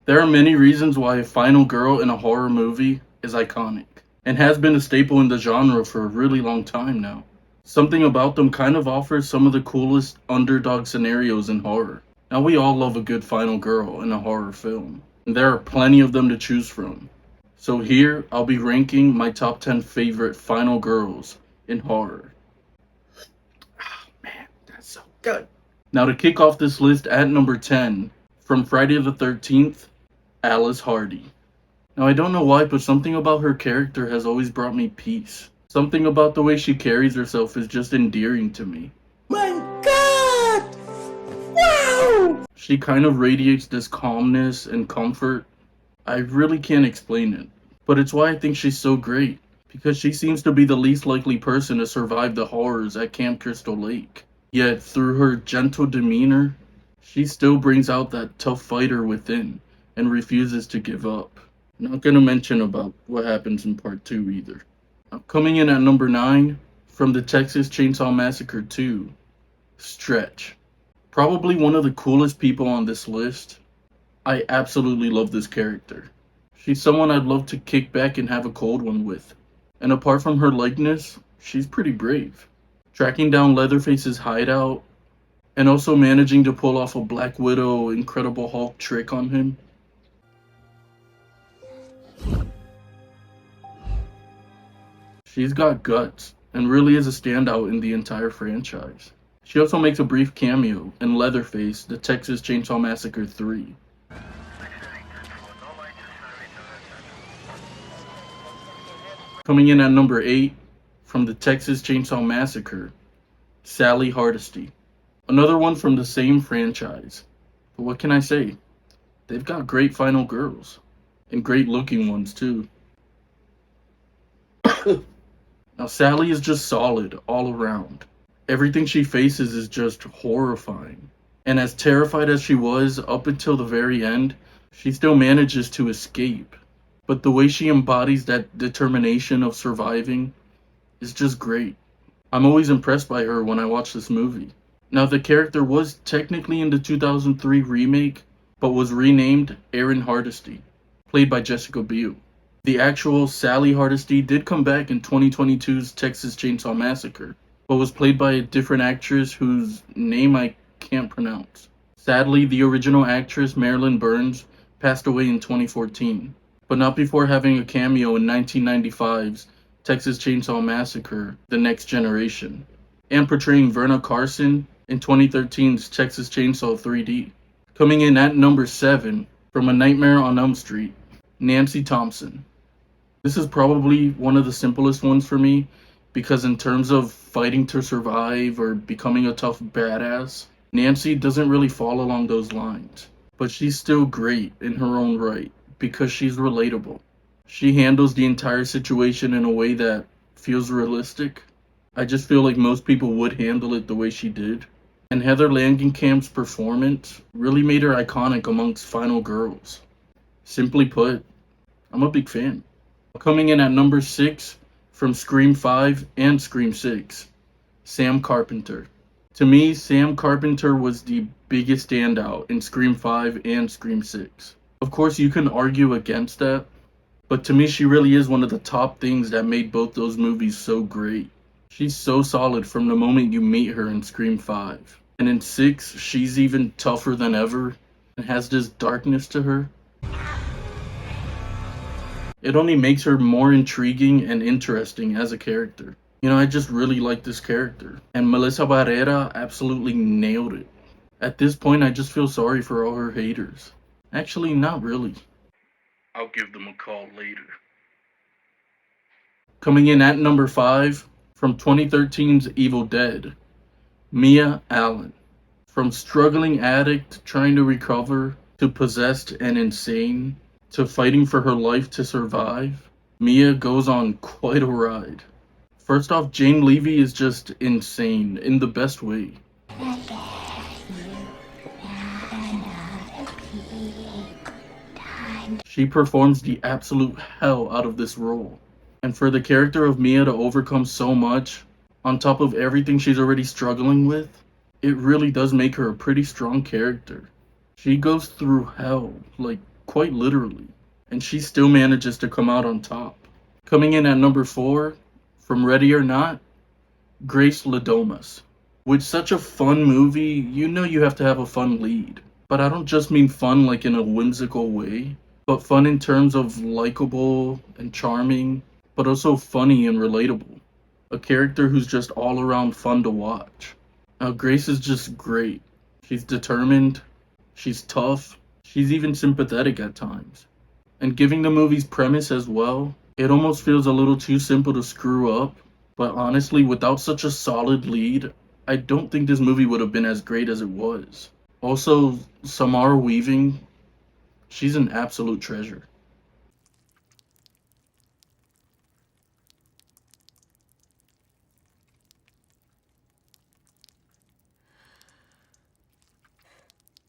There are many reasons why a final girl in a horror movie is iconic, and has been a staple in the genre for a really long time now. Something about them kind of offers some of the coolest underdog scenarios in horror. Now, we all love a good final girl in a horror film, and there are plenty of them to choose from. So here, I'll be ranking my top 10 favorite final girls in horror. Man, that's so good. Now, to kick off this list at number 10, from Friday the 13th, Alice Hardy. Now, I don't know why, but something about her character has always brought me peace. Something about the way she carries herself is just endearing to me. My God! Wow! She kind of radiates this calmness and comfort. I really can't explain it, but it's why I think she's so great, because she seems to be the least likely person to survive the horrors at Camp Crystal Lake. Yet, through her gentle demeanor, she still brings out that tough fighter within and refuses to give up. Not gonna mention about what happens in part 2 either. Now, coming in at number 9, from the Texas Chainsaw Massacre 2, Stretch. Probably one of the coolest people on this list. I absolutely love this character. She's someone I'd love to kick back and have a cold one with. And apart from her likeness, she's pretty brave. Tracking down Leatherface's hideout, and also managing to pull off a Black Widow Incredible Hulk trick on him. She's got guts, and really is a standout in the entire franchise. She also makes a brief cameo in Leatherface, the Texas Chainsaw Massacre 3. Coming in at number 8, from the Texas Chainsaw Massacre, Sally Hardesty. Another one from the same franchise. But what can I say? They've got great final girls. And great looking ones too. Now, Sally is just solid all around. Everything she faces is just horrifying. And as terrified as she was up until the very end, she still manages to escape. But the way she embodies that determination of surviving is just great. I'm always impressed by her when I watch this movie. Now, the character was technically in the 2003 remake, but was renamed Erin Hardesty, played by Jessica Biel. The actual Sally Hardesty did come back in 2022's Texas Chainsaw Massacre, but was played by a different actress whose name I can't pronounce. Sadly, the original actress Marilyn Burns passed away in 2014, but not before having a cameo in 1995's Texas Chainsaw Massacre: The Next Generation, and portraying Verna Carson in 2013's Texas Chainsaw 3D. Coming in at number 7, from A Nightmare on Elm Street, Nancy Thompson. This is probably one of the simplest ones for me, because in terms of fighting to survive or becoming a tough badass, Nancy doesn't really fall along those lines. But she's still great in her own right, because she's relatable. She handles the entire situation in a way that feels realistic. I just feel like most people would handle it the way she did. And Heather Langenkamp's performance really made her iconic amongst final girls. Simply put, I'm a big fan. Coming in at number 6, from Scream 5 and Scream 6, Sam Carpenter. To me, Sam Carpenter was the biggest standout in Scream 5 and Scream 6. Of course, you can argue against that, but to me, she really is one of the top things that made both those movies so great. She's so solid from the moment you meet her in Scream 5. And in 6, she's even tougher than ever and has this darkness to her. It only makes her more intriguing and interesting as a character. You know, I just really like this character. And Melissa Barrera absolutely nailed it. At this point, I just feel sorry for all her haters. Actually, not really. I'll give them a call later. Coming in at number 5, from 2013's Evil Dead, Mia Allen. From struggling addict trying to recover, to possessed and insane, to fighting for her life to survive, Mia goes on quite a ride. First off, Jane Levy is just insane in the best way. She performs the absolute hell out of this role. And for the character of Mia to overcome so much, on top of everything she's already struggling with, it really does make her a pretty strong character. She goes through hell, like quite literally, and she still manages to come out on top. Coming in at number 4, from Ready or Not, Grace Ladomas. With such a fun movie, you know you have to have a fun lead. But I don't just mean fun like in a whimsical way, but fun in terms of likable and charming, but also funny and relatable. A character who's just all around fun to watch. Now, Grace is just great. She's determined, she's tough, she's even sympathetic at times. And giving the movie's premise as well, it almost feels a little too simple to screw up, but honestly, without such a solid lead, I don't think this movie would have been as great as it was. Also, Samara Weaving, she's an absolute treasure.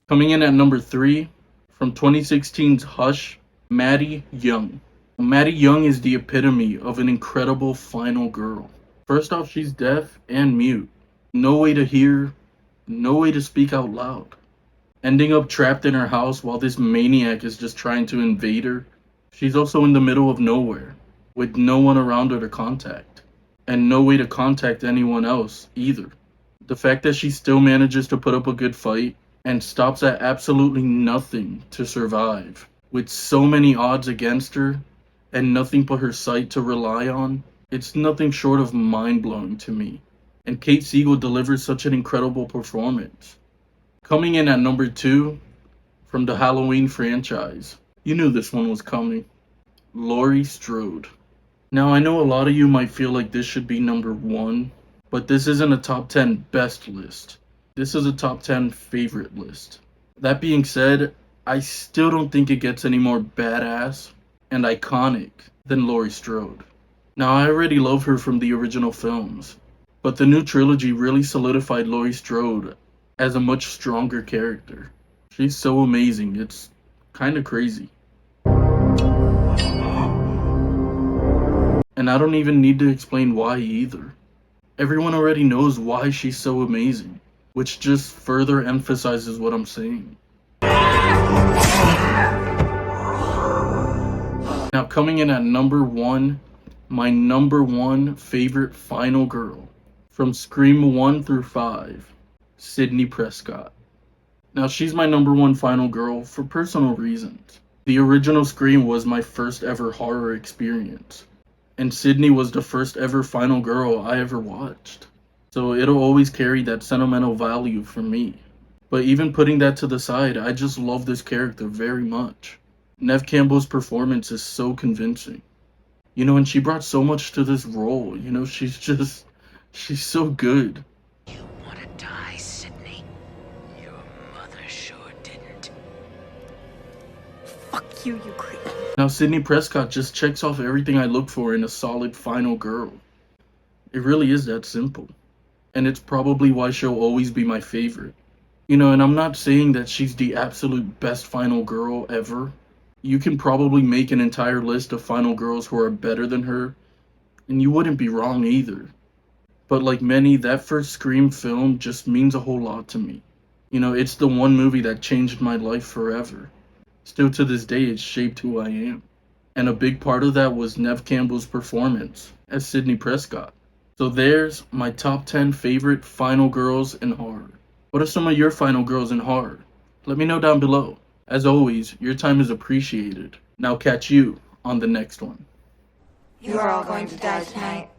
Coming in at number 3, from 2016's Hush, Maddie Young. Maddie Young is the epitome of an incredible final girl. First off, she's deaf and mute. No way to hear, no way to speak out loud. Ending up trapped in her house while this maniac is just trying to invade her. She's also in the middle of nowhere, with no one around her to contact, and no way to contact anyone else either. The fact that she still manages to put up a good fight and stops at absolutely nothing to survive, with so many odds against her and nothing but her sight to rely on, it's nothing short of mind-blowing to me. And Kate Siegel delivers such an incredible performance. Coming in at number 2, from the Halloween franchise, you knew this one was coming, Laurie Strode. Now, I know a lot of you might feel like this should be number 1, but this isn't a top 10 best list. This is a top 10 favorite list. That being said, I still don't think it gets any more badass and iconic than Laurie Strode. Now, I already love her from the original films, but the new trilogy really solidified Laurie Strode as a much stronger character. She's so amazing, it's kind of crazy. And I don't even need to explain why either. Everyone already knows why she's so amazing, which just further emphasizes what I'm saying. Now, coming in at number 1, my number 1 favorite final girl, from Scream 1 through 5, Sidney Prescott. Now, she's my number 1 final girl for personal reasons. The original Scream was my first ever horror experience, and Sidney was the first ever final girl I ever watched. So it'll always carry that sentimental value for me. But even putting that to the side, I just love this character very much. Neve Campbell's performance is so convincing. And she brought so much to this role. She's so good. You want to die, Sidney? Your mother sure didn't. Fuck you, you creep. Now, Sidney Prescott just checks off everything I look for in a solid final girl. It really is that simple. And it's probably why she'll always be my favorite. And I'm not saying that she's the absolute best final girl ever. You can probably make an entire list of final girls who are better than her, and you wouldn't be wrong either. But like many, that first Scream film just means a whole lot to me. It's the one movie that changed my life forever. Still to this day, it's shaped who I am. And a big part of that was Neve Campbell's performance as Sidney Prescott. So there's my top 10 favorite final girls in horror. What are some of your final girls in horror? Let me know down below. As always, your time is appreciated. Now catch you on the next one. You are all going to die tonight.